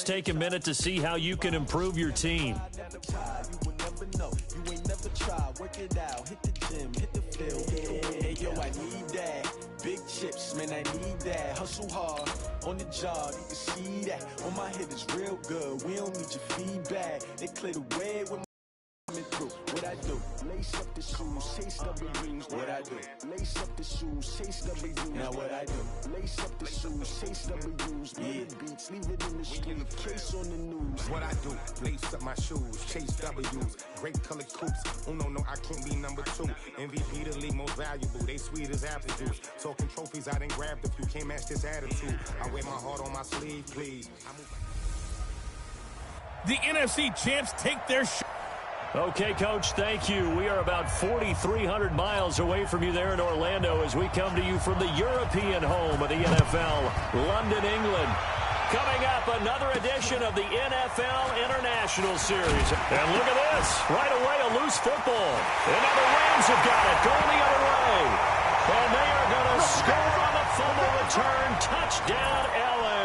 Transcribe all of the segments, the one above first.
take a minute to see how you can improve your team. Big chips, man, I need that. Hustle hard on the job, you can see that. On my head is real good. We don't need your feedback. They clear the way when coming through. What I do? Lace up the shoes, chase W's. What I do? Lace up the shoes, chase W's. Now what I do? Lace up the shoes, chase W's. Yeah, beats, leave it in the street, case on the news. What I do? Lace up my shoes, chase W's. Great colored coops. Oh no, I can't be number 2. MVP the league most valuable. They sweet as apple juice. Talking trophies, I done grabbed a few. Can't match this attitude. I wear my heart on my sleeve, please. The NFC champs take their shot. Okay, Coach, thank you. We are about 4,300 miles away from you there in Orlando as we come to you from the European home of the NFL, London, England. Coming up, another edition of the NFL International Series. And look at this. Right away, a loose football. And now the Rams have got it. Going the other way. And they are going to score on the fumble return. Touchdown, L.A.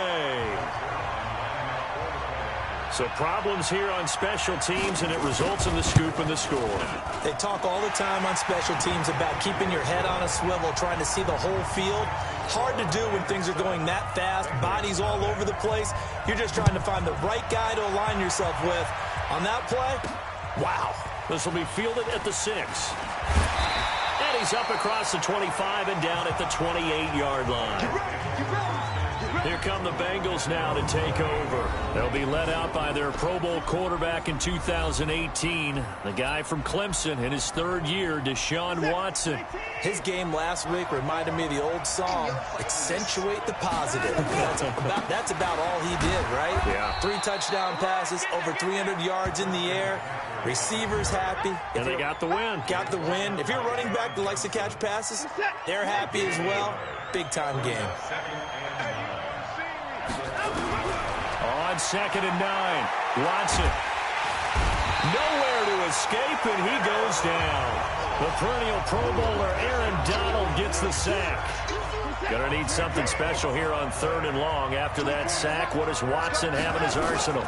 So problems here on special teams, and it results in the scoop and the score. They talk all the time on special teams about keeping your head on a swivel, trying to see the whole field. Hard to do when things are going that fast, bodies all over the place. You're just trying to find the right guy to align yourself with. On that play, wow. This will be fielded at the 6. And he's up across the 25 and down at the 28-yard line. Here come the Bengals now to take over. They'll be led out by their Pro Bowl quarterback in 2018, the guy from Clemson in his 3rd year, Deshaun Watson. His game last week reminded me of the old song, accentuate the positive. That's about all he did, right? Yeah. 3 touchdown passes, over 300 yards in the air. Receivers happy. And they got the win. Got the win. If you're a running back that likes to catch passes, they're happy as well. Big-time game. On 2nd and 9, Watson. Nowhere to escape, and he goes down. The perennial Pro Bowler Aaron Donald gets the sack. Gonna need something special here on 3rd and long. After that sack, what does Watson have in his arsenal?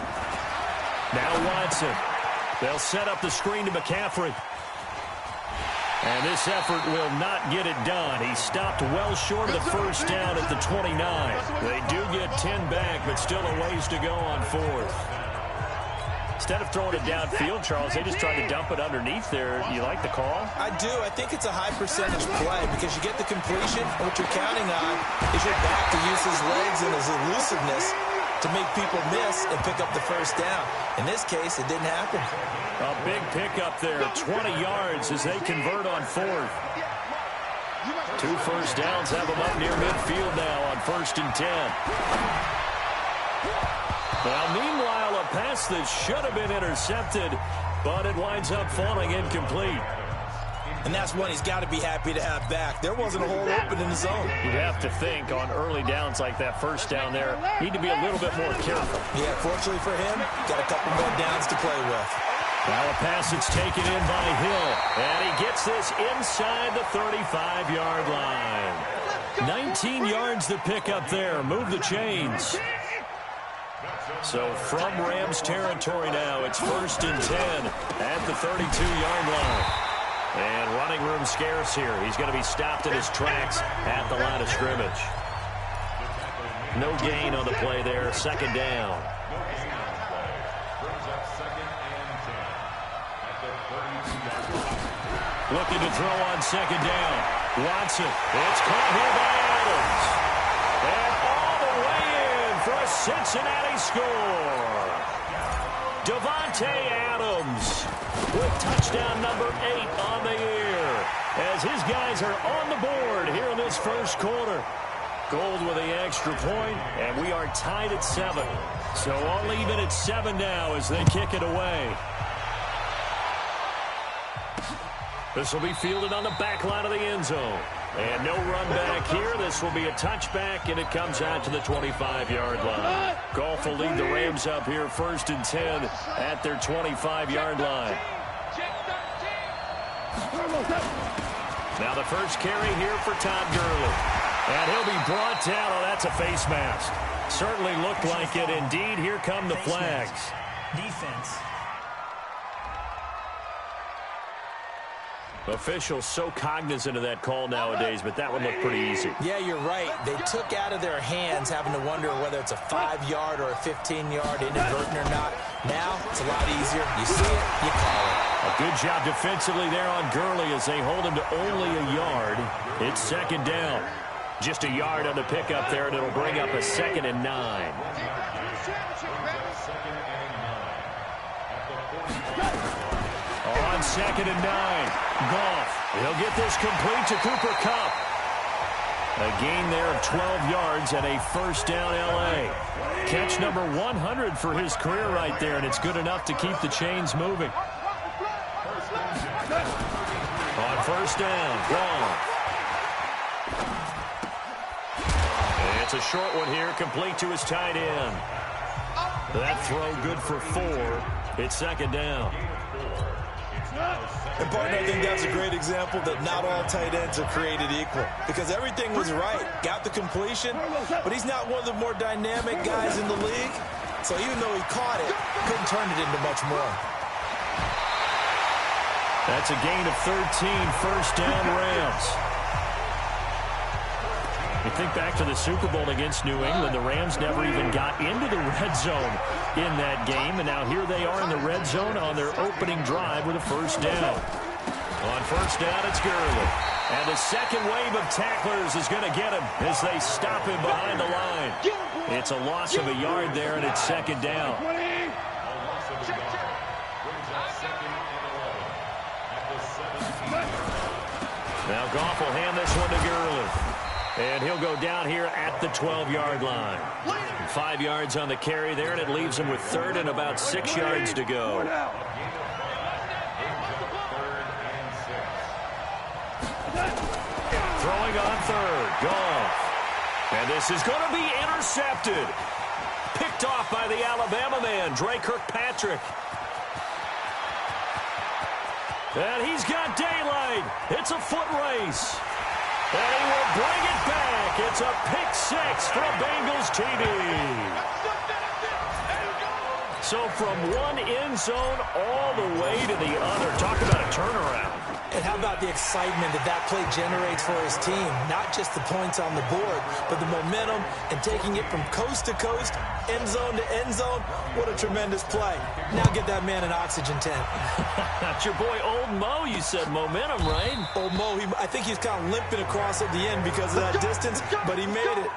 Now Watson. They'll set up the screen to McCaffrey. And this effort will not get it done. He stopped well short of the first down at the 29. They do get 10 back, but still a ways to go on 4th. Instead of throwing it downfield, Charles, they just tried to dump it underneath there. You like the call? I do. I think it's a high percentage play because you get the completion. And what you're counting on is your back to use his legs and his elusiveness to make people miss and pick up the first down. In this case, it didn't happen. A big pickup there, 20 yards as they convert on 4th. 2 first downs have them up near midfield now on 1st and 10. Well, meanwhile, a pass that should have been intercepted, but it winds up falling incomplete. And that's one he's got to be happy to have back. There wasn't a hole open in the zone. You'd have to think on early downs like that first down there, need to be a little bit more careful. Yeah, fortunately for him, got a couple more downs to play with. Now a pass that's taken in by Hill. And he gets this inside the 35-yard line. 19 yards to pick up there. Move the chains. So from Rams territory now, it's 1st and 10 at the 32-yard line. And running room scarce here. He's going to be stopped in his tracks at the line of scrimmage. No gain on the play there. 2nd down. Looking to throw on 2nd down. Watson. It's caught here by Adams. And all the way in for a Cincinnati score. Davante Adams with touchdown number 8 on the year. As his guys are on the board here in this first quarter. Gold with the extra point, and we are tied at 7. So all even at 7 now as they kick it away. This will be fielded on the back line of the end zone. And no run back here. This will be a touchback, and it comes out to the 25-yard line. Goff will lead the Rams up here 1st and 10 at their 25-yard line. Now the first carry here for Todd Gurley. And he'll be brought down. Oh, that's a face mask. Certainly looked like it. Indeed, here come the flags. Defense. Officials so cognizant of that call nowadays, but that one looked pretty easy. Yeah, you're right. They took out of their hands having to wonder whether it's a 5-yard or a 15-yard, inadvertent or not. Now, it's a lot easier. You see it, you call it. A good job defensively there on Gurley as they hold him to only a yard. It's second down. Just a yard on the pickup there, and it'll bring up a 2nd and 9. On 2nd and 9, Goff. He'll get this complete to Cooper Kupp. A gain there of 12 yards and a first down L.A. Catch number 100 for his career right there, and it's good enough to keep the chains moving. On first down, Goff. And it's a short one here, complete to his tight end. That throw good for 4. It's second down. And, partner, I think that's a great example that not all tight ends are created equal. Because everything was right. Got the completion, but he's not one of the more dynamic guys in the league. So even though he caught it, couldn't turn it into much more. That's a gain of 13, first down Rams. You think back to the Super Bowl against New England, the Rams never even got into the red zone in that game, and now here they are in the red zone on their opening drive with a first down. On first down, it's Gurley. And the second wave of tacklers is going to get him as they stop him behind the line. It's a loss of a yard there, and it's second down. Now Goff will hand this one to Gurley. And he'll go down here at the 12-yard line. 5 yards on the carry there, and it leaves him with 3rd and about 6 yards to go. Throwing on 3rd, Goff. And this is going to be intercepted. Picked off by the Alabama man, Dre Kirkpatrick. And he's got daylight. It's a foot race. And he will bring it back. It's a pick 6 for Bengals TD. So from one end zone all the way to the other. Talk about a turnaround. And how about the excitement that that play generates for his team? Not just the points on the board, but the momentum and taking it from coast to coast, end zone to end zone. What a tremendous play. Now get that man an oxygen tent. That's your boy Old Mo. You said momentum, right? Old Mo, I think he's kind of limping across at the end because of that distance, but he made it.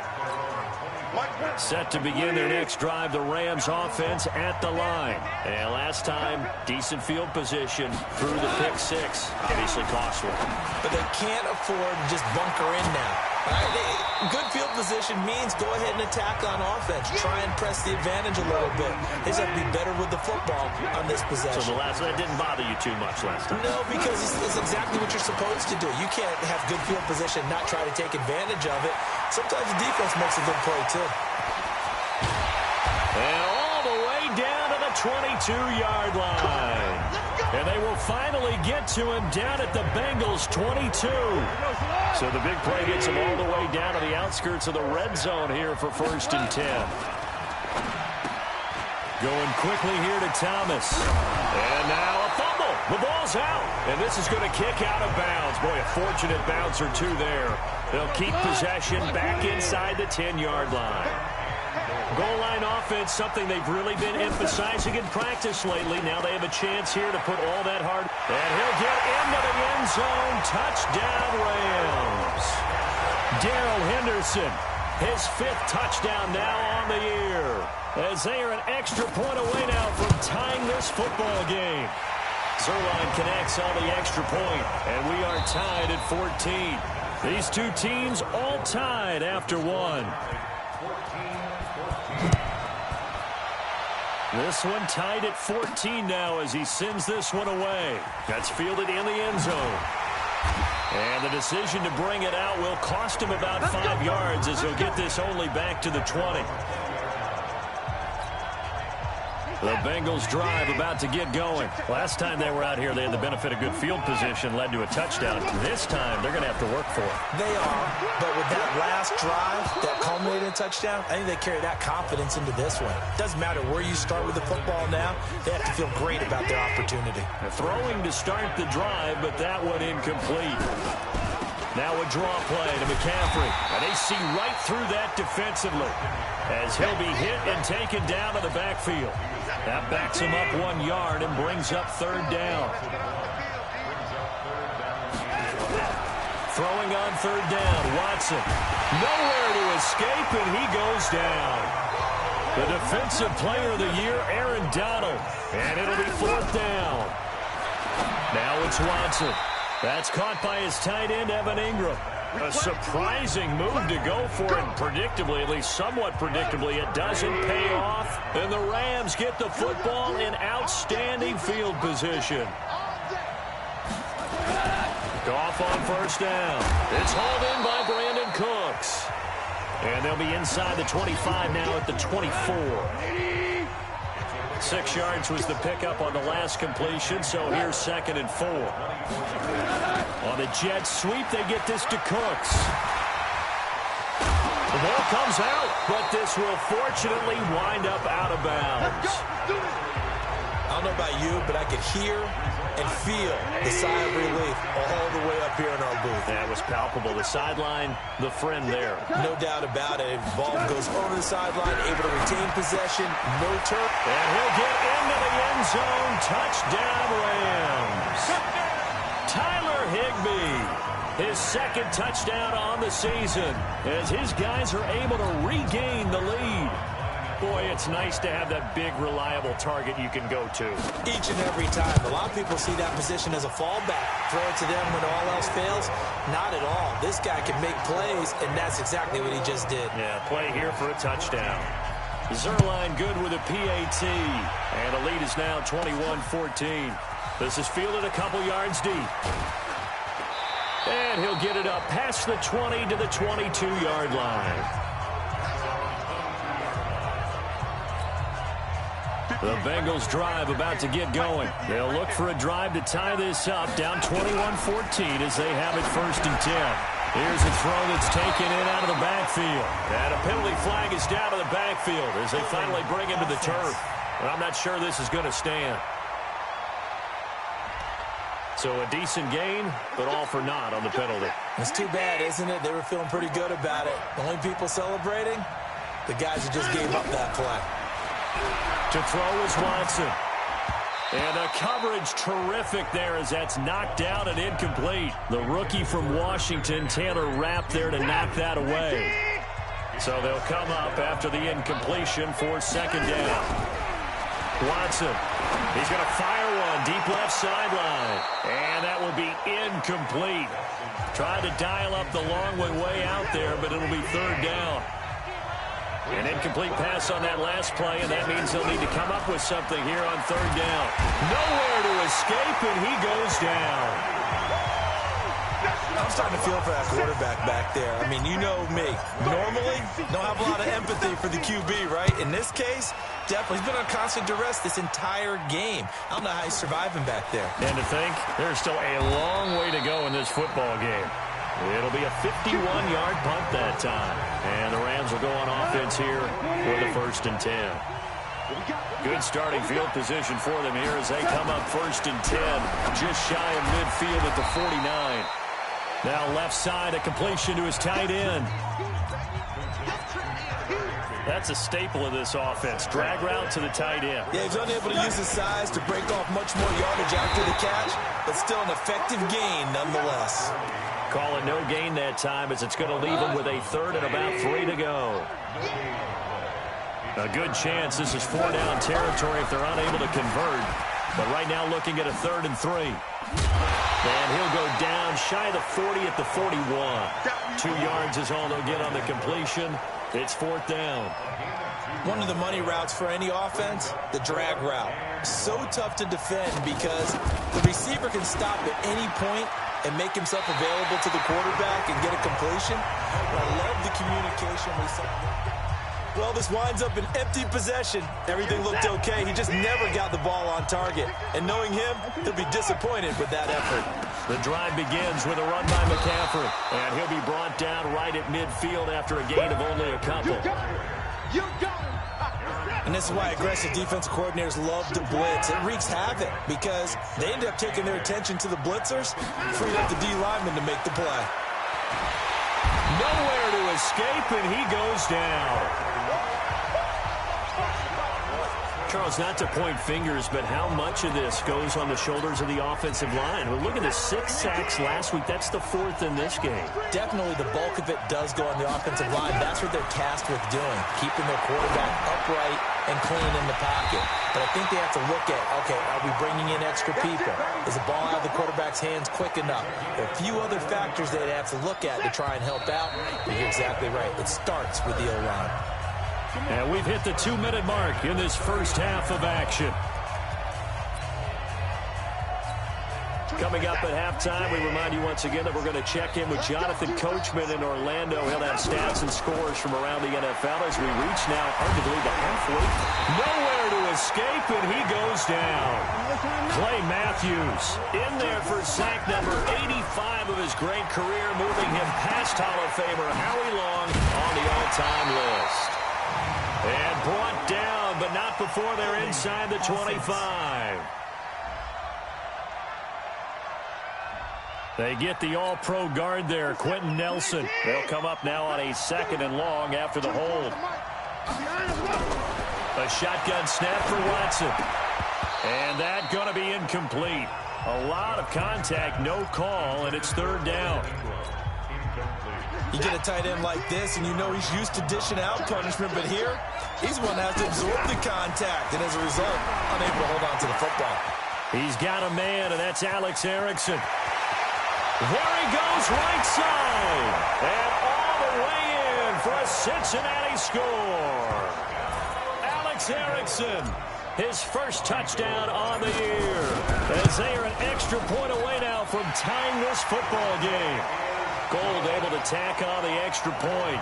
Set to begin their next drive, the Rams offense at the line. And last time, decent field position through the pick 6. Obviously costly. But they can't afford to just bunker in now. Right? Good field position means go ahead and attack on offense. Try and press the advantage a little bit. They just have to be better with the football on this possession. So that didn't bother you too much last time? No, because it's exactly what you're supposed to do. You can't have good field position, not try to take advantage of it. Sometimes the defense makes a good play, too. And all the way down to the 22-yard line. And they will finally get to him down at the Bengals 22. So the big play gets him all the way down to the outskirts of the red zone here for 1st and 10. Going quickly here to Thomas. And now a fumble. The ball's out. And this is going to kick out of bounds. Boy, a fortunate bounce or two there. They'll keep possession back inside the 10-yard line. Goal line offense, something they've really been emphasizing in practice lately. Now they have a chance here to put all that hard. And he'll get into the end zone. Touchdown, Rams. Darrell Henderson, his 5th touchdown now on the year. As they are an extra point away now from tying this football game. Zerline connects on the extra point, and we are tied at 14. These two teams all tied after one. This one tied at 14 now as he sends this one away. That's fielded in the end zone. And the decision to bring it out will cost him about 5 yards as he'll get this only back to the 20. The Bengals drive about to get going. Last time they were out here, they had the benefit of good field position, led to a touchdown. This time, they're going to have to work for it. They are, but with that last drive that culminated in a touchdown, I think they carry that confidence into this one. Doesn't matter where you start with the football now, they have to feel great about their opportunity. They're throwing to start the drive, but that one incomplete. Now a draw play to McCaffrey. And they see right through that defensively as he'll be hit and taken down to the backfield. That backs him up 1 yard and brings up third down. Throwing on third down, Watson. Nowhere to escape, and he goes down. The defensive player of the year, Aaron Donald. And it'll be fourth down. Now it's Watson. That's caught by his tight end, Evan Ingram. A surprising move to go for it. Predictably, at least somewhat predictably, it doesn't pay off. And the Rams get the football in outstanding field position. Goff on first down. It's hauled in by Brandon Cooks. And they'll be inside the 25 now at the 24. 6 yards was the pickup on the last completion, so here's 2nd and 4. On the jet sweep, they get this to Cooks. The ball comes out, but this will fortunately wind up out of bounds. I don't know about you, but I could hear and feel the sigh of relief all the way up here in our booth. That was palpable. The sideline, the friend there. No doubt about it. Ball goes over the sideline, able to retain possession, no turf. And he'll get into the end zone. Touchdown, Rams. Tyler Higbee, his 2nd touchdown on the season, as his guys are able to regain the lead. Boy, it's nice to have that big, reliable target you can go to. Each and every time. A lot of people see that position as a fallback. Throw it to them when all else fails. Not at all. This guy can make plays, and that's exactly what he just did. Yeah, play here for a touchdown. Zerline good with a PAT. And the lead is now 21-14. This is fielded a couple yards deep. And he'll get it up past the 20 to the 22-yard line. The Bengals drive about to get going. They'll look for a drive to tie this up, down 21-14 as they have it 1st and 10. Here's a throw that's taken in out of the backfield. And a penalty flag is down to the backfield as they finally bring him to the turf. And I'm not sure this is going to stand. So a decent gain, but all for naught on the penalty. It's too bad, isn't it? They were feeling pretty good about it. The only people celebrating, the guys who just gave up that play. To throw is Watson. And the coverage terrific there as that's knocked out and incomplete. The rookie from Washington, Taylor Rapp, there to knock that away. So they'll come up after the incompletion for 2nd down. Watson. He's going to fire one deep left sideline. And that will be incomplete. Tried to dial up the long way out there, but it'll be 3rd down. An incomplete pass on that last play, and that means they'll need to come up with something here on 3rd down. Nowhere to escape, and he goes down. I'm starting to feel for that quarterback back there. I mean, you know me. Normally, don't have a lot of empathy for the QB, right? In this case, definitely. He's been on constant duress this entire game. I don't know how he's surviving back there. And to think, there's still a long way to go in this football game. It'll be a 51-yard punt that time. And the Rams will go on offense here for the 1st and 10. Good starting field position for them here as they come up 1st and 10. Just shy of midfield at the 49. Now left side, a completion to his tight end. That's a staple of this offense. Drag route to the tight end. Yeah, he's unable to use his size to break off much more yardage after the catch, but still an effective gain nonetheless. Call it no gain that time as it's going to leave him with a 3rd and about 3 to go. A good chance this is 4-down territory if they're unable to convert. But right now looking at a 3rd and 3. And he'll go down shy of the 40 at the 41. 2 yards is all they'll get on the completion. It's 4th down. One of the money routes for any offense, the drag route. So tough to defend because the receiver can stop at any point and make himself available to the quarterback and get a completion. But I love the communication we saw. Well, this winds up an empty possession. Everything looked okay. He just never got the ball on target. And knowing him, he'll be disappointed with that effort. The drive begins with a run by McCaffrey. And he'll be brought down right at midfield after a gain of only a couple. You got him. And this is why aggressive defensive coordinators love to blitz. It wreaks havoc because they end up taking their attention to the blitzers, freed up the D lineman to make the play. Nowhere to escape, and he goes down. Charles, not to point fingers, but how much of this goes on the shoulders of the offensive line? Well, look at the 6 sacks last week. That's the 4th in this game. Definitely the bulk of it does go on the offensive line. That's what they're tasked with doing, keeping their quarterback upright and clean in the pocket. But I think they have to look at, okay, are we bringing in extra people? Is the ball out of the quarterback's hands quick enough? There are a few other factors they'd have to look at to try and help out. But you're exactly right. It starts with the O-line. And we've hit the 2-minute mark in this first half of action. Coming up at halftime, we remind you once again that we're going to check in with Jonathan Coachman in Orlando. He'll have stats and scores from around the NFL as we reach now, hard to believe, the halfway. Nowhere to escape, and he goes down. Clay Matthews in there for sack number 85 of his great career, moving him past Hall of Famer Howie Long on the all-time list. And brought down, but not before they're inside the 25. They get the all-pro guard there, Quentin Nelson. They'll come up now on a 2nd and long after the hold. A shotgun snap for Watson. And that going to be incomplete. A lot of contact, no call, and it's 3rd down. You get a tight end like this, and you know he's used to dishing out punishment, but here, he's the one that has to absorb the contact, and as a result, unable to hold on to the football. He's got a man, and that's Alex Erickson. There he goes, right side, and all the way in for a Cincinnati score. Alex Erickson, his first touchdown on the year, as they are an extra point away now from tying this football game. Gold able to tack on the extra point.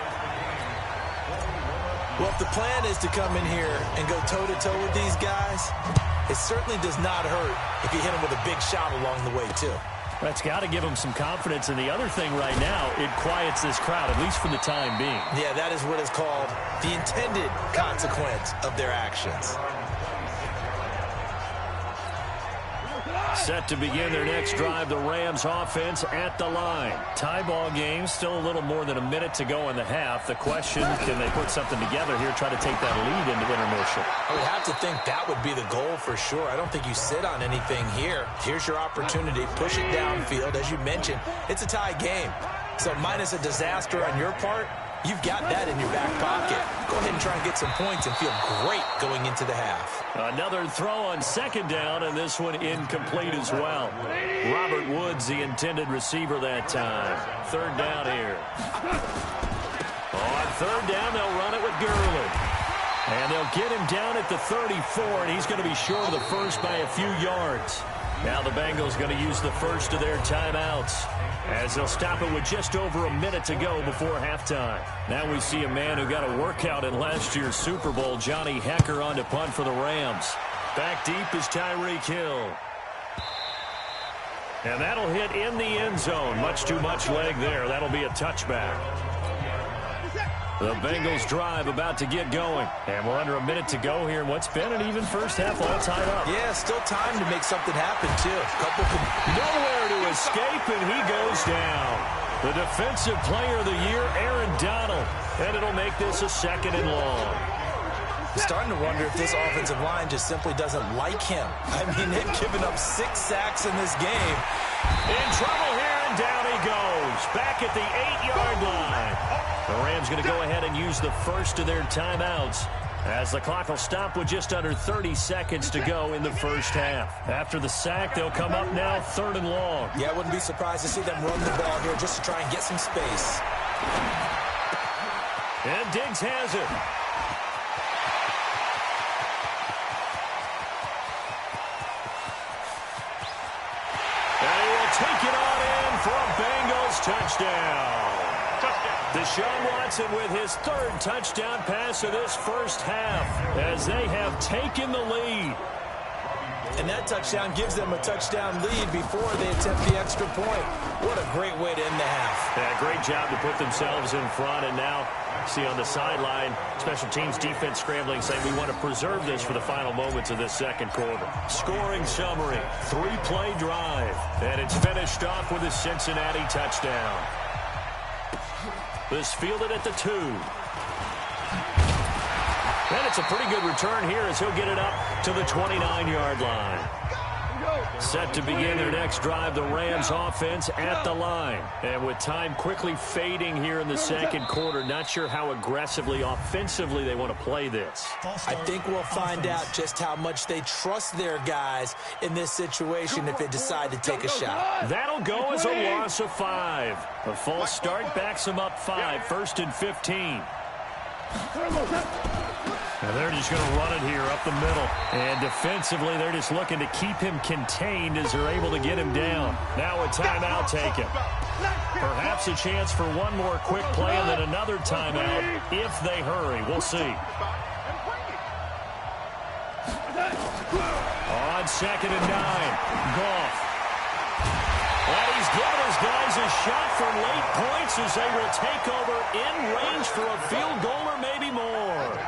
Well, if the plan is to come in here and go toe-to-toe with these guys, it certainly does not hurt if you hit them with a big shot along the way, too. That's got to give them some confidence. And the other thing right now, it quiets this crowd, at least for the time being. Yeah, that is what is called the intended consequence of their actions. Set to begin their next drive, the Rams offense at the line. Tie ball game, still a little more than a minute to go in the half. The question, can they put something together here, try to take that lead into intermission? I would have to think that would be the goal for sure. I don't think you sit on anything here. Here's your opportunity. Push it downfield. As you mentioned, it's a tie game. So minus a disaster on your part, you've got that in your back pocket. Go ahead and try and get some points and feel great going into the half. Another throw on 2nd down, and this one incomplete as well. Robert Woods, the intended receiver that time. 3rd down here. On 3rd down, they'll run it with Gurley. And they'll get him down at the 34, and he's going to be short of the first by a few yards. Now the Bengals going to use the first of their timeouts, as they'll stop it with just over a minute to go before halftime. Now we see a man who got a workout in last year's Super Bowl, Johnny Hekker, on to punt for the Rams. Back deep is Tyreek Hill. And that'll hit in the end zone. Much too much leg there. That'll be a touchback. The Bengals drive about to get going. And we're under a minute to go here in what's been an even first half, all tied up. Yeah, still time to make something happen, too. Nowhere to escape, and he goes down. The defensive player of the year, Aaron Donald. And it'll make this a 2nd and long. I'm starting to wonder if this offensive line just simply doesn't like him. I mean, they've given up 6 sacks in this game. In trouble here, and down he goes. Back at the 8-yard line. The Rams going to go ahead and use the first of their timeouts, as the clock will stop with just under 30 seconds to go in the first half. After the sack, they'll come up now 3rd and long. Yeah, I wouldn't be surprised to see them run the ball here just to try and get some space. And Diggs has it. And he will take it on in for a Bengals touchdown. Deshaun Watson with his third touchdown pass of this first half as they have taken the lead. And that touchdown gives them a touchdown lead before they attempt the extra point. What a great way to end the half. Yeah, great job to put themselves in front. And now, see on the sideline, special teams defense scrambling, saying we want to preserve this for the final moments of this second quarter. Scoring summary, 3-play drive. And it's finished off with a Cincinnati touchdown. This fielded at the 2. And it's a pretty good return here as he'll get it up to the 29-yard line. Set to begin their next drive, the Rams offense at the line. And with time quickly fading here in the second quarter, not sure how aggressively, offensively they want to play this. I think we'll find out just how much they trust their guys in this situation if they decide to take a shot. That'll go as a loss of 5. A false start backs them up 5, 1st and 15. And they're just going to run it here up the middle. And defensively, they're just looking to keep him contained as they're able to get him down. Now a timeout taken. Perhaps a chance for one more quick play and then another timeout if they hurry. We'll see. On 2nd and 9, Goff. And he's given his guys a shot for late points as they will take over in range for a field goal or maybe more.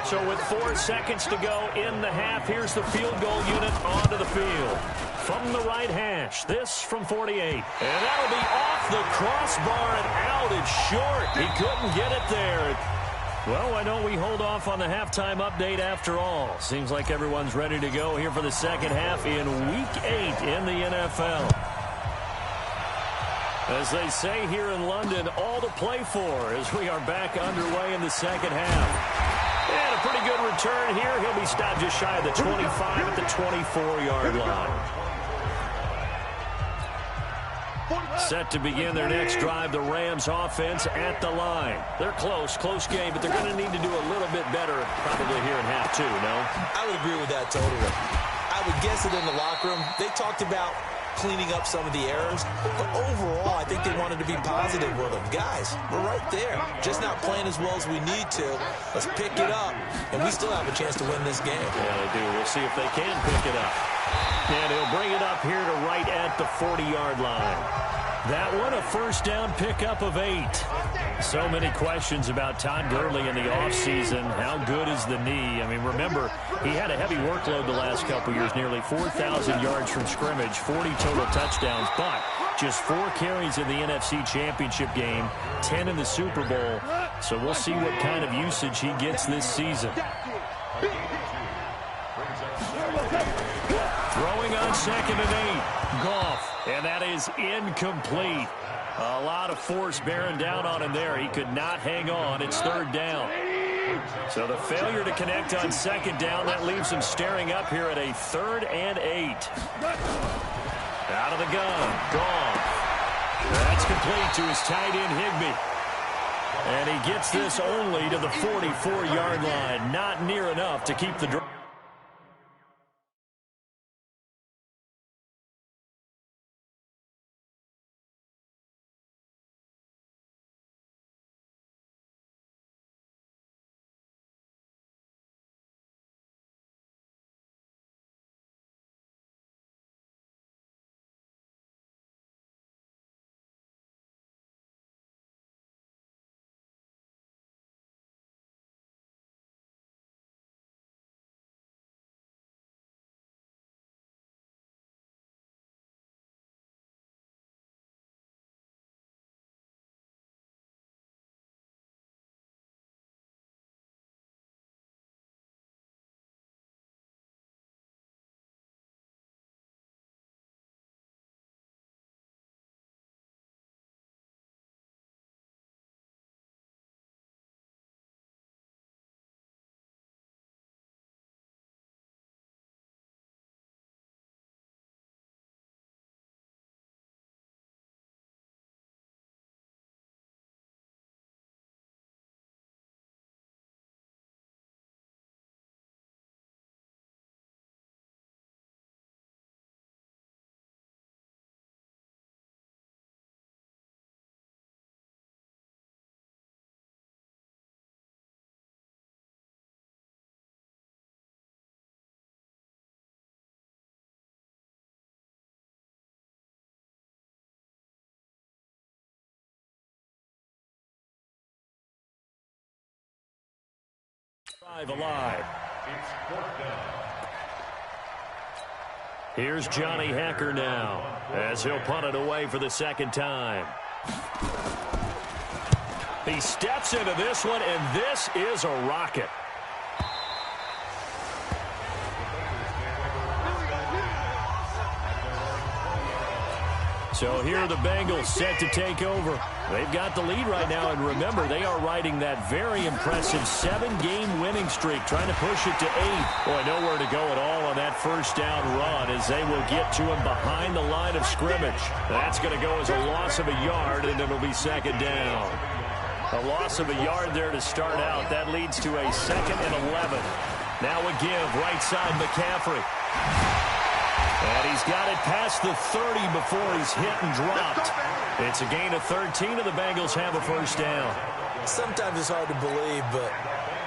So with 4 seconds to go in the half, here's the field goal unit onto the field. From the right hash, this from 48. And that'll be off the crossbar and out. It's short. He couldn't get it there. Well, why don't we hold off on the halftime update after all? Seems like everyone's ready to go here for the second half in Week 8 in the NFL. As they say here in London, all to play for as we are back underway in the second half. And a pretty good return here. He'll be stopped just shy of the 25 at the 24-yard line. Set to begin their next drive, the Rams offense at the line. They're close game, but they're going to need to do a little bit better probably here in half 2, no? I would agree with that totally. I would guess that in the locker room, they talked about cleaning up some of the errors, but overall, I think they wanted to be positive with them. Guys, we're right there, just not playing as well as we need to. Let's pick it up, and we still have a chance to win this game. Yeah, they do. We'll see if they can pick it up. And he'll bring it up here to right at the 40-yard line. That one, a first down pickup of 8. So many questions about Todd Gurley in the offseason. How good is the knee? I mean, remember, he had a heavy workload the last couple years, nearly 4,000 yards from scrimmage, 40 total touchdowns, but just 4 carries in the NFC Championship game, 10 in the Super Bowl. So we'll see what kind of usage he gets this season. Throwing on 2nd and 8, Goff. And that is incomplete. A lot of force bearing down on him there. He could not hang on. It's 3rd down. So the failure to connect on 2nd down, that leaves him staring up here at a 3rd and 8. Out of the gun. Goff. That's complete to his tight end, Higbee. And he gets this only to the 44-yard line. Not near enough to keep the drive. Alive. Here's Johnny Hecker now as he'll punt it away for the second time. He steps into this one, and this is a rocket. So here are the Bengals set to take over. They've got the lead right now, and remember, they are riding that very impressive 7-game winning streak, trying to push it to 8. Boy, nowhere to go at all on that first down run as they will get to him behind the line of scrimmage. That's going to go as a loss of a yard, and it'll be second down. A loss of a yard there to start out. That leads to a 2nd and 11. Now a give, right side McCaffrey. And he's got it past the 30 before he's hit and dropped. It's a gain of 13, and the Bengals have a first down. Sometimes it's hard to believe, but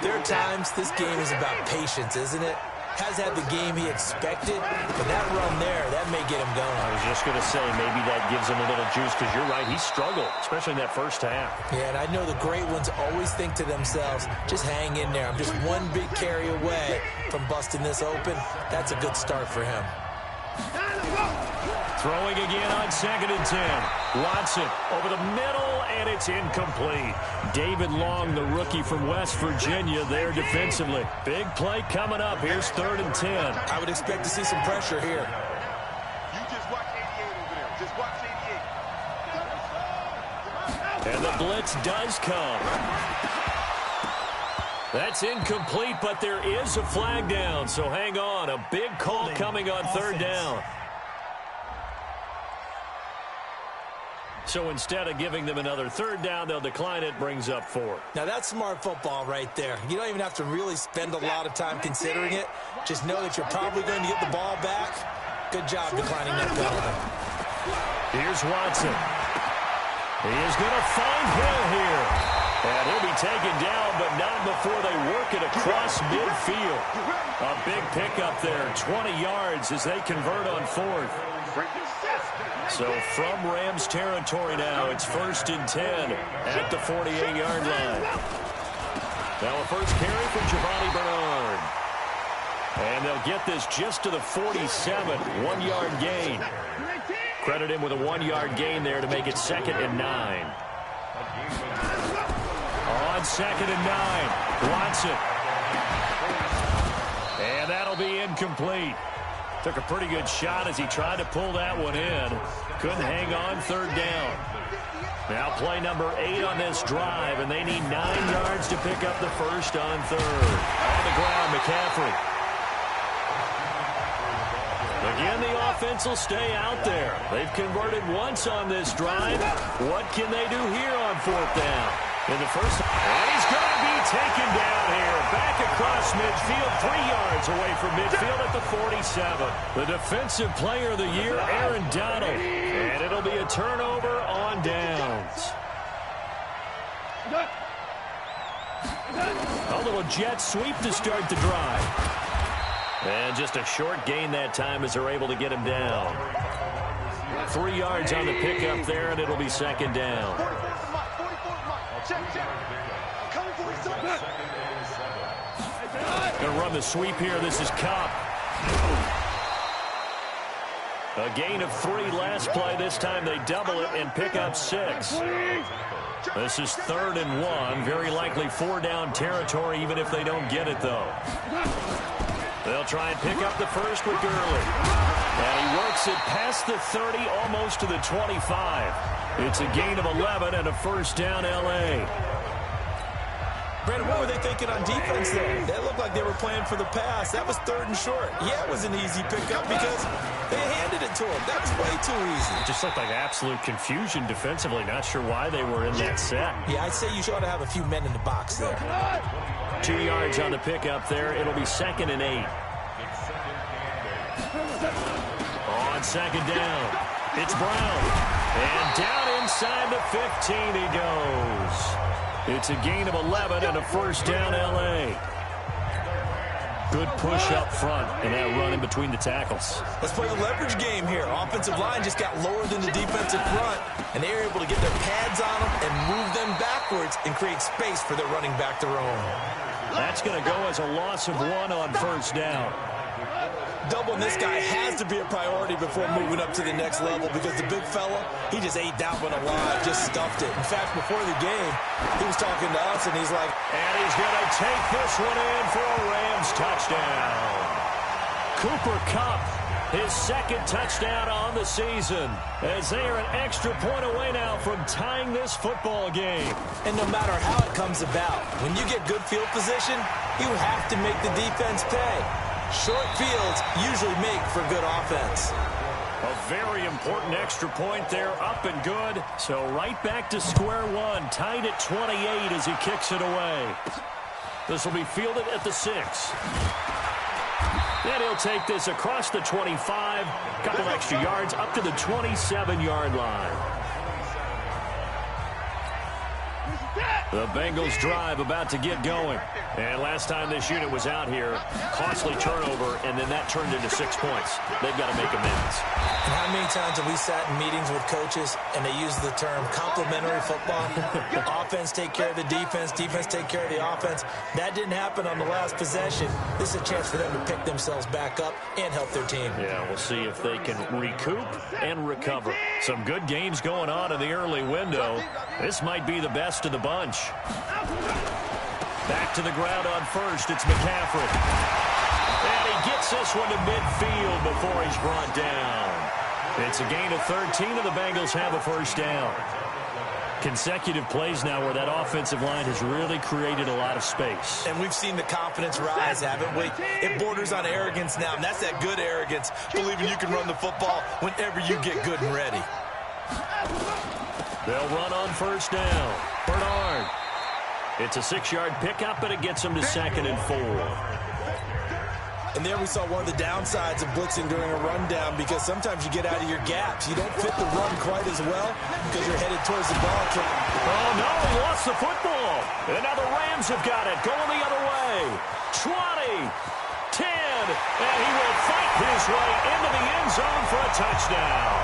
there are times this game is about patience, isn't it? Has had the game he expected, but that run there, that may get him going. I was just going to say, maybe that gives him a little juice, because you're right, he struggled, especially in that first half. Yeah, and I know the great ones always think to themselves, just hang in there. I'm just one big carry away from busting this open. That's a good start for him. Throwing again on 2nd and 10. Watson over the middle, and it's incomplete. David Long, the rookie from West Virginia, there defensively. Big play coming up. Here's 3rd and 10. I would expect to see some pressure here. You just watch 88 over there. Just watch 88. And the blitz does come. That's incomplete, but there is a flag down, so hang on. A big call coming on 3rd down. So instead of giving them another 3rd down, they'll decline it, brings up 4. Now that's smart football right there. You don't even have to really spend a lot of time considering it. Just know that you're probably going to get the ball back. Good job declining that penalty. Here's Watson. He is going to find Hill here. And he'll be taken down, but not before they work it across midfield. A big pickup there, 20 yards as they convert on 4th. So from Rams territory now, it's 1st and 10 at the 48-yard line. Now a first carry from Giovanni Bernard. And they'll get this just to the 47, 1-yard gain. Credit him with a 1-yard gain there to make it 2nd and 9. On 2nd and 9, Watson. And that'll be incomplete. Took a pretty good shot as he tried to pull that one in. Couldn't hang on, 3rd down. Now play number 8 on this drive, and they need 9 yards to pick up the first on 3rd. On the ground, McCaffrey. Again, the offense will stay out there. They've converted once on this drive. What can they do here on 4th down? In the first, and he's going to be taken down here. Back across midfield, 3 yards away from midfield at the 47. The defensive player of the year, Aaron Donald. And it'll be a turnover on downs. A little jet sweep to start the drive. And just a short gain that time as they're able to get him down. 3 yards on the pickup there, and it'll be 2nd down. Going to run the sweep here. This is Cobb. A gain of 3 last play. This time they double it and pick up 6. This is 3rd and 1. Very likely 4 down territory, even if they don't get it, though. They'll try and pick up the first with Gurley. And he works it past the 30, almost to the 25. It's a gain of 11 and a first down, L.A. Brandon, what were they thinking on defense there? They looked like they were playing for the pass. That was 3rd and short. Yeah, it was an easy pickup because they handed it to him. That was way too easy. It just looked like absolute confusion defensively. Not sure why they were in that set. Yeah, I'd say you ought to have a few men in the box there. 2 yards on the pickup there. It'll be 2nd and 8. On 2nd down, it's Brown. And down inside the 15 he goes. It's a gain of 11 and a first down, L.A. Good push up front in that run in between the tackles. Let's play the leverage game here. Offensive line just got lower than the defensive front, and they were able to get their pads on them and move them backwards and create space for their running back to roam. That's going to go as a loss of 1 on first down. Doubling this guy has to be a priority before moving up to the next level because the big fella, he just ate that one alive, just stuffed it. In fact, before the game, he was talking to us, and he's like... And he's going to take this one in for a Rams touchdown. Cooper Kupp, his second touchdown on the season, as they are an extra point away now from tying this football game. And no matter how it comes about, when you get good field position, you have to make the defense pay. Short fields usually make for good offense. A very important extra point there, up and good. So right back to square one, tied at 28 as he kicks it away. This will be fielded at the 6. And he'll take this across the 25, couple extra yards up to the 27-yard line. The Bengals drive about to get going. And last time this unit was out here, costly turnover, and then that turned into 6 points. They've got to make amends. And how many times have we sat in meetings with coaches and they use the term complementary football? Offense take care of the defense, defense take care of the offense. That didn't happen on the last possession. This is a chance for them to pick themselves back up and help their team. Yeah, we'll see if they can recoup and recover. Some good games going on in the early window. This might be the best of the bunch. Back to the ground on first. It's McCaffrey. And he gets this one to midfield before he's brought down. It's a gain of 13, and the Bengals have a first down. Consecutive plays now where that offensive line has really created a lot of space. And we've seen the confidence rise, haven't we? It borders on arrogance now, and that's that good arrogance, believing you can run the football whenever you get good and ready. They'll run on first down. Bernard. It's a 6-yard pickup, but it gets them to 2nd and 4. And there we saw one of the downsides of blitzing during a rundown because sometimes you get out of your gaps. You don't fit the run quite as well because you're headed towards the ball. Oh, no, he lost the football. And now the Rams have got it, going the other way. 20, 10, and he will fight his way into the end zone for a touchdown.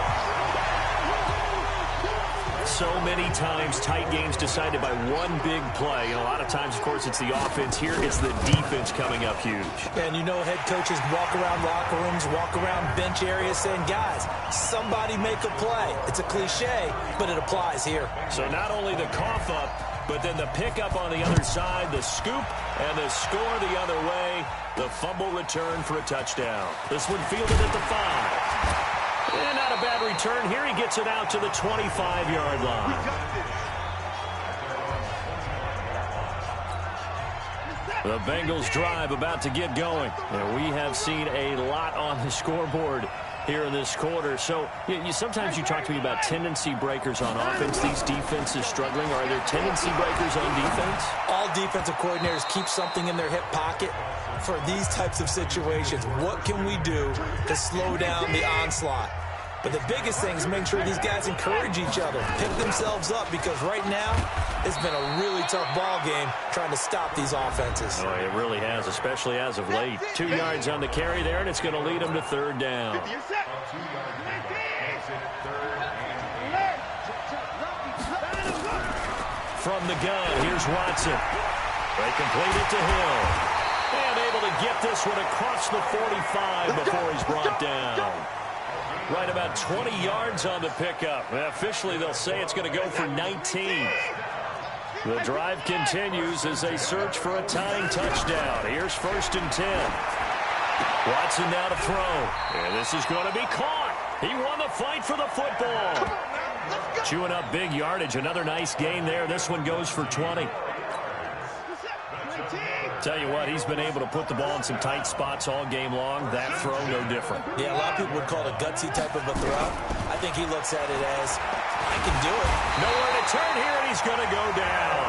So many times tight games decided by one big play. And a lot of times, of course, it's the offense. Here it's the defense coming up huge. And you know head coaches walk around locker rooms, walk around bench areas saying, guys, somebody make a play. It's a cliche, but it applies here. So not only the cough up, but then the pickup on the other side, the scoop, and the score the other way. The fumble return for a touchdown. This one fielded at the 5. And not a bad return. Here he gets it out to the 25-yard line. The Bengals drive about to get going. And we have seen a lot on the scoreboard here in this quarter. So sometimes you talk to me about tendency breakers on offense. These defenses struggling. Are there tendency breakers on defense? All defensive coordinators keep something in their hip pocket for these types of situations. What can we do to slow down the onslaught? But the biggest thing is make sure these guys encourage each other, pick themselves up, because right now it's been a really tough ball game trying to stop these offenses. Oh, it really has, especially as of late. 2 yards on the carry there, and it's going to lead them to 3rd down. From the gun, here's Watson. They complete it to Hill. And able to get this one across the 45 before he's brought down. Right about 20 yards on the pickup. Officially, they'll say it's going to go for 19. The drive continues as they search for a tying touchdown. Here's 1st and 10. Watson now to throw. And this is going to be caught. He won the fight for the football. Chewing up big yardage. Another nice gain there. This one goes for 20. Tell you what, he's been able to put the ball in some tight spots all game long. That throw, no different. Yeah, a lot of people would call it a gutsy type of a throw. I think he looks at it as, I can do it. Nowhere to turn here, and he's going to go down.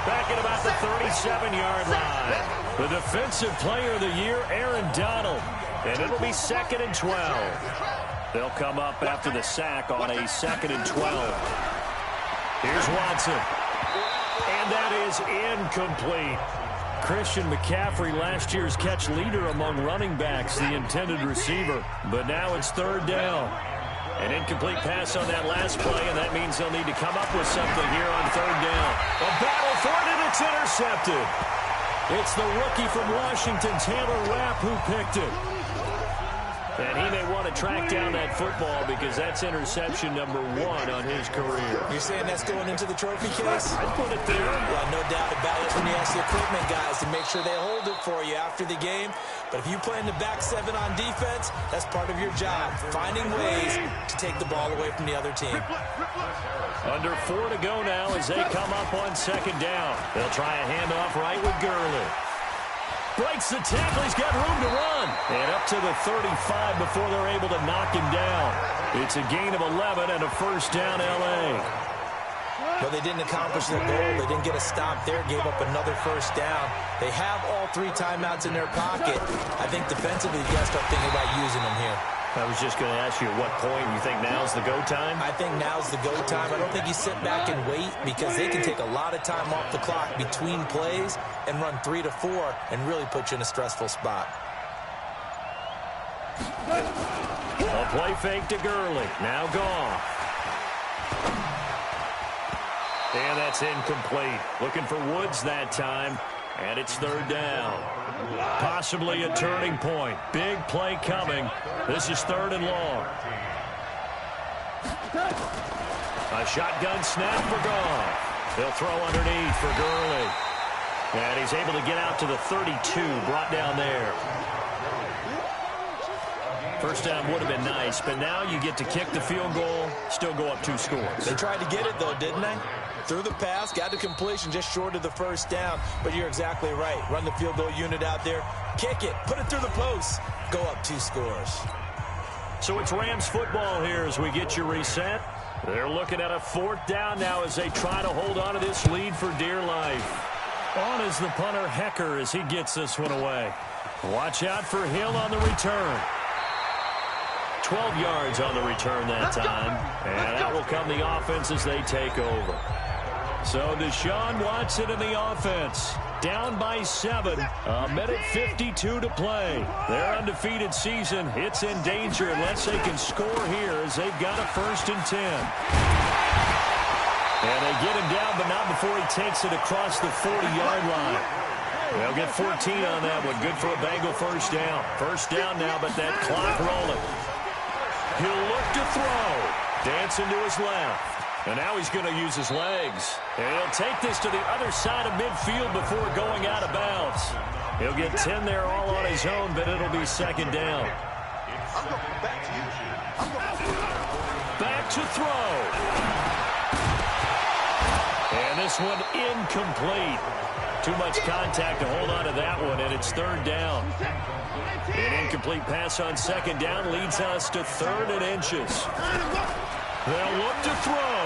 Back at about the 37-yard line. The defensive player of the year, Aaron Donald. And it'll be 2nd and 12. They'll come up after the sack on a 2nd and 12. Here's Watson. And that is incomplete. Christian McCaffrey, last year's catch leader among running backs, the intended receiver. But now it's 3rd down. An incomplete pass on that last play, and that means they'll need to come up with something here on 3rd down. A battle for it, and it's intercepted. It's the rookie from Washington, Taylor Rapp, who picked it. And he may want to track down that football because that's interception number 1 on his career. You're saying that's going into the trophy case? I'd put it there. Well, no doubt about it when you ask the equipment guys to make sure they hold it for you after the game. But if you play in the back 7 on defense, that's part of your job, finding ways to take the ball away from the other team. Under 4 to go now as they come up on second down. They'll try a handoff right with Gurley. Breaks the tackle. He's got room to run. And up to the 35 before they're able to knock him down. It's a gain of 11 and a first down L.A. But they didn't accomplish their goal. They didn't get a stop there. Gave up another first down. They have all 3 timeouts in their pocket. I think defensively, you got to start thinking about using them here. I was just going to ask you at what point you think now's the go time? I think now's the go time. I don't think you sit back and wait because they can take a lot of time off the clock between plays and run 3 to 4 and really put you in a stressful spot. A play fake to Gurley. Now gone. And that's incomplete. Looking for Woods that time. And it's third down. Possibly a turning point. Big play coming. This is 3rd and long. A shotgun snap for Goff. They'll throw underneath for Gurley. And he's able to get out to the 32. Brought down there. First down would have been nice, but now you get to kick the field goal, still go up 2 scores. They tried to get it, though, didn't they? Threw the pass, got the completion just short of the first down. But you're exactly right. Run the field goal unit out there, kick it, put it through the post, go up 2 scores. So it's Rams football here as we get you reset. They're looking at a 4th down now as they try to hold on to this lead for dear life. On is the punter Hecker as he gets this one away. Watch out for Hill on the return. 12 yards on the return that time. And out will come the offense as they take over. So Deshaun Watson in the offense. Down by 7. A minute 52 to play. Their undefeated season, it's in danger unless they can score here as they've got a 1st and 10. And they get him down, but not before he takes it across the 40-yard line. They'll get 14 on that one. Good for a Bengal first down. First down now, but that clock rolling. He'll look to throw. Dancing to his left. And now he's going to use his legs. And he'll take this to the other side of midfield before going out of bounds. He'll get 10 there all on his own, but it'll be 2nd down. Back to throw. And this one incomplete. Too much contact to hold on to that one, and it's 3rd down. An incomplete pass on 2nd down leads us to 3rd and inches. They'll look to throw.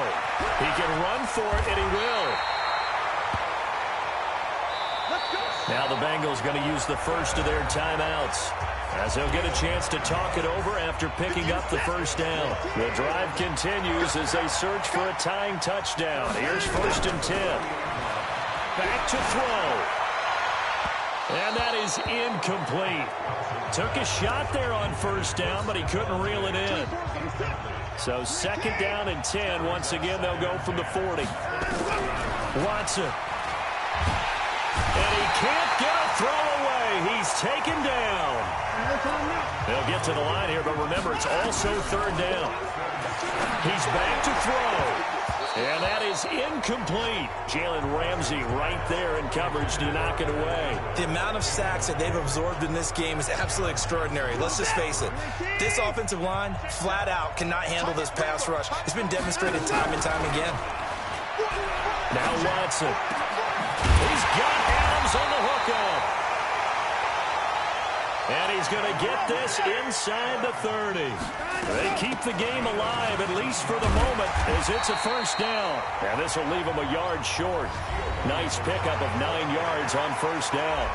He can run for it, and he will. Now the Bengals going to use the first of their timeouts as they'll get a chance to talk it over after picking up the first down. The drive continues as they search for a tying touchdown. Here's 1st and 10. Back to throw. And that is incomplete. Took a shot there on 1st down, but he couldn't reel it in. So 2nd down and 10. Once again, they'll go from the 40. Watson. And he can't get a throw away. He's taken down. They'll get to the line here, but remember, it's also 3rd down. He's back to throw. And that is incomplete. Jalen Ramsey right there in coverage to knock it away. The amount of sacks that they've absorbed in this game is absolutely extraordinary. Let's just face it. This offensive line, flat out, cannot handle this pass rush. It's been demonstrated time and time again. Now Watson. He's got Adams on the hookup. And he's going to get this inside the 30. They keep the game alive, at least for the moment, as it's a 1st down. And this will leave them a yard short. Nice pickup of 9 yards on 1st down.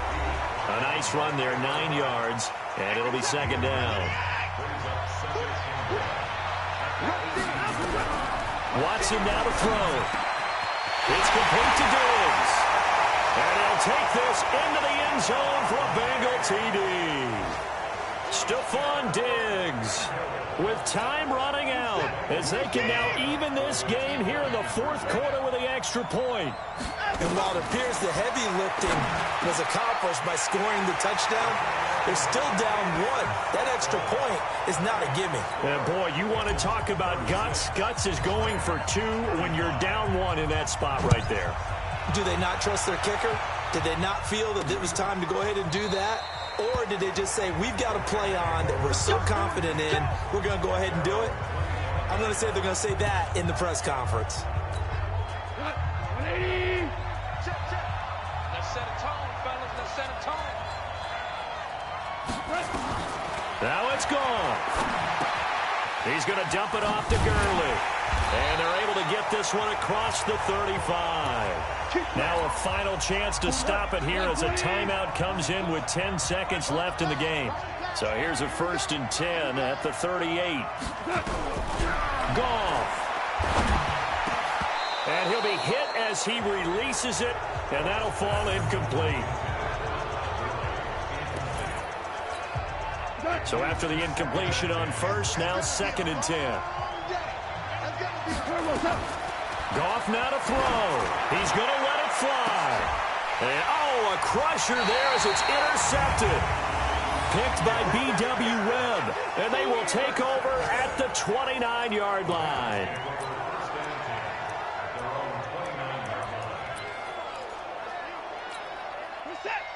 A nice run there, 9 yards, and it'll be 2nd down. Watson now to throw. It's complete to Diggs. And he'll take this into the end zone for a Bengal TD. Stephon Diggs with time running out as they can now even this game here in the fourth quarter with the extra point. And while it appears the heavy lifting was accomplished by scoring the touchdown, they're still down one. That extra point is not a gimme. And boy, you want to talk about guts. Guts is going for two when you're down one in that spot right there. Do they not trust their kicker? Did they not feel that it was time to go ahead and do that? Or did they just say, we've got a play on that we're so confident in, we're going to go ahead and do it? I'm going to say they're going to say that in the press conference. Let's set a tone, fellas. Let's set a tone. Now it's gone. He's going to dump it off to Gurley. And they're able to get this one across the 35. Now a final chance to stop it here as a timeout comes in with 10 seconds left in the game. So here's a 1st and 10 at the 38. Goff. And he'll be hit as he releases it, and that'll fall incomplete. So after the incompletion on first, now 2nd and 10. Goff now to throw. He's going to let it fly. And, oh, a crusher there as it's intercepted. Picked by B.W. Webb. And they will take over at the 29-yard line.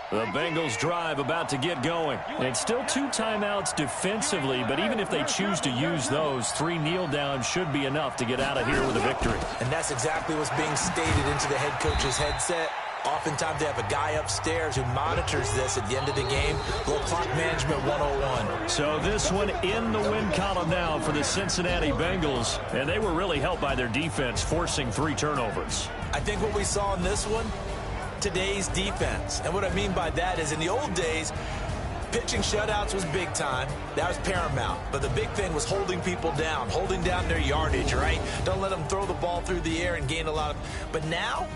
The Bengals drive about to get going. And still 2 timeouts defensively, but even if they choose to use those, 3 kneel downs should be enough to get out of here with a victory. And that's exactly what's being stated into the head coach's headset. Oftentimes they have a guy upstairs who monitors this at the end of the game. Little clock management 101. So this one in the win column now for the Cincinnati Bengals. And they were really helped by their defense, forcing 3 turnovers. I think what we saw in this one, today's defense. And what I mean by that is in the old days, pitching shutouts was big time. That was paramount. But the big thing was holding people down, holding down their yardage, right? Don't let them throw the ball through the air and gain a lot of... But now,